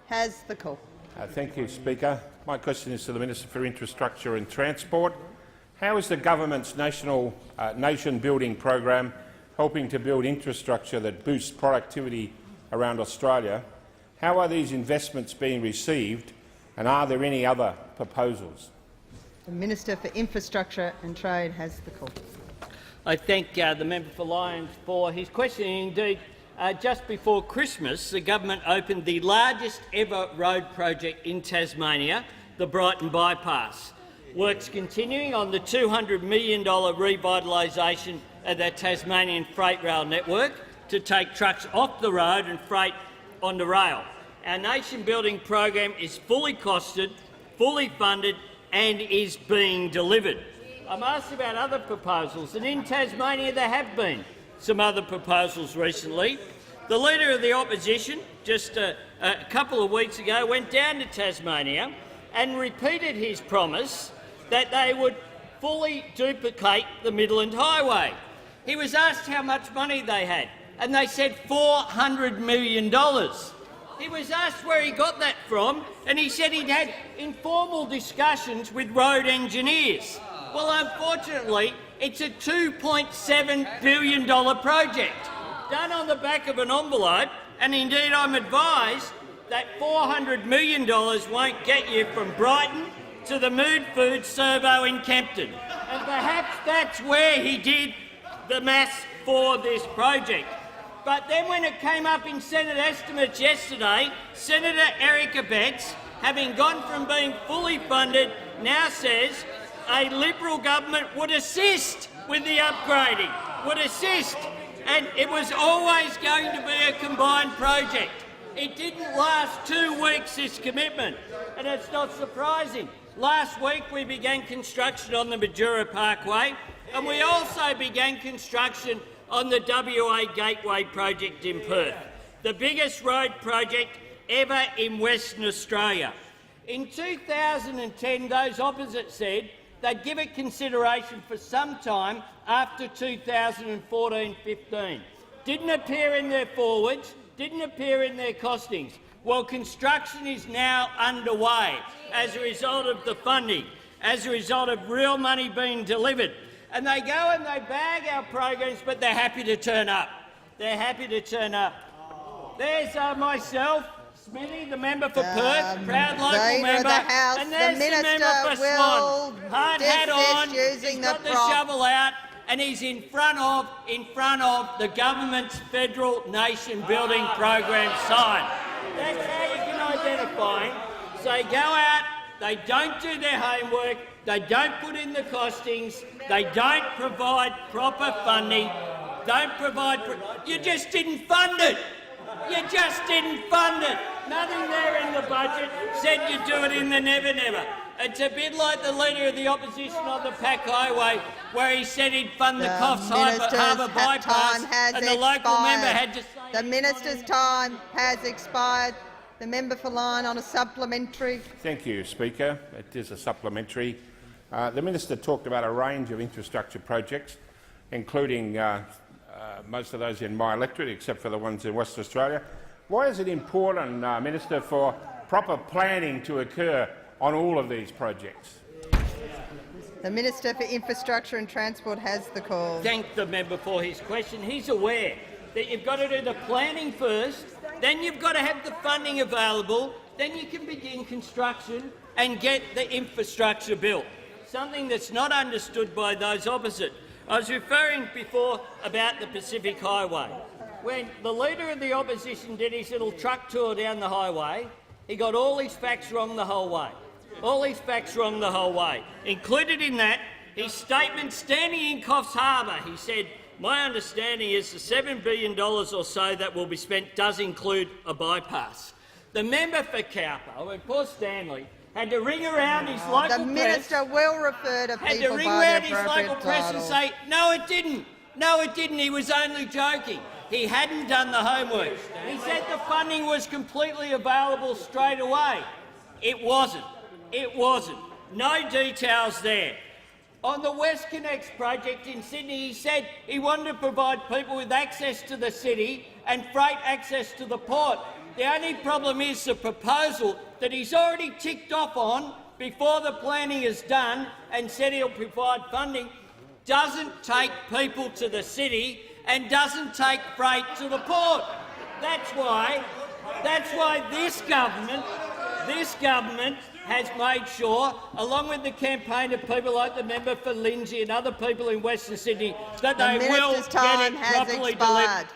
has the call. Thank you, Speaker. My question is to the Minister for Infrastructure and Transport. How is the government's nation-building program helping to build infrastructure that boosts productivity around Australia? How are these investments being received, and are there any other proposals? The Minister for Infrastructure and Trade has the call. I thank the member for Lyons for his question. Indeed, just before Christmas, the government opened the largest ever road project in Tasmania, the Brighton Bypass. Works continuing on the $200 million revitalisation of the Tasmanian freight rail network to take trucks off the road and freight on the rail. Our nation-building program is fully costed, fully funded and is being delivered. I'm asked about other proposals, and in Tasmania there have been some other proposals recently. The Leader of the Opposition, just a couple of weeks ago, went down to Tasmania and repeated his promise that they would fully duplicate the Midland Highway. He was asked how much money they had, and they said $400 million. He was asked where he got that from, and he said he'd had informal discussions with road engineers. Well, unfortunately, it's a $2.7 billion project, done on the back of an envelope, and indeed I'm advised that $400 million won't get you from Brighton to the Mood Food Servo in Kempton. And perhaps that's where he did the maths for this project. But then when it came up in Senate estimates yesterday, Senator Erica Betts, having gone from being fully funded, now says a Liberal government would assist with the upgrading, would assist, and it was always going to be a combined project. It didn't last 2 weeks, this commitment, and it's not surprising. Last week we began construction on the Majura Parkway, and we also began construction on the WA Gateway project in Perth, the biggest road project ever in Western Australia. In 2010, those opposite said they'd give it consideration for some time after 2014-15. Didn't appear in their forwards, didn't appear in their costings. Well, construction is now underway as a result of the funding, as a result of real money being delivered. And they go and they bag our programs, but they're happy to turn up. They're happy to turn up. There's myself, Smithy, the member for Perth, proud local member, and there's the member for Swan. Hard hat on, he's got the shovel out, and he's in front of the government's federal nation-building program sign. That's how you can identify him. So they go out, they don't do their homework, they don't put in the costings, they don't provide proper funding, you just didn't fund it. You just didn't fund it. Nothing there in the budget said you'd do it in the never never. It's a bit like the Leader of the Opposition on the Pack Highway, where he said he'd fund the Coffs Harbour bypass, and the local member had to say... The minister's time has expired. The member for Lyons on a supplementary. Thank you, Speaker. It is a supplementary. The minister talked about a range of infrastructure projects, including most of those in my electorate, except for the ones in Western Australia. Why is it important, Minister, for proper planning to occur on all of these projects? The Minister for Infrastructure and Transport has the call. Thank the member for his question. He's aware that you've got to do the planning first, then you've got to have the funding available, then you can begin construction and get the infrastructure built, something that's not understood by those opposite. I was referring before about the Pacific Highway. When the Leader of the Opposition did his little truck tour down the highway, he got all his facts wrong the whole way. All his facts wrong the whole way. Included in that, his statement standing in Coffs Harbour, he said, "My understanding is the $7 billion or so that will be spent does include a bypass." The member for Cowper, poor Stanley, had to ring around his local press. The minister will refer to people by their appropriate title. Had to ring around his local press and say, "No, it didn't. No, it didn't. He was only joking. He hadn't done the homework." He said the funding was completely available straight away. It wasn't. It wasn't. No details there. On the WestConnex project in Sydney, he said he wanted to provide people with access to the city and freight access to the port. The only problem is the proposal that he's already ticked off on before the planning is done and said he'll provide funding doesn't take people to the city and doesn't take freight to the port. That's why this government has made sure, along with the campaign of people like the member for Lindsay and other people in Western Sydney, that they will get it properly delivered.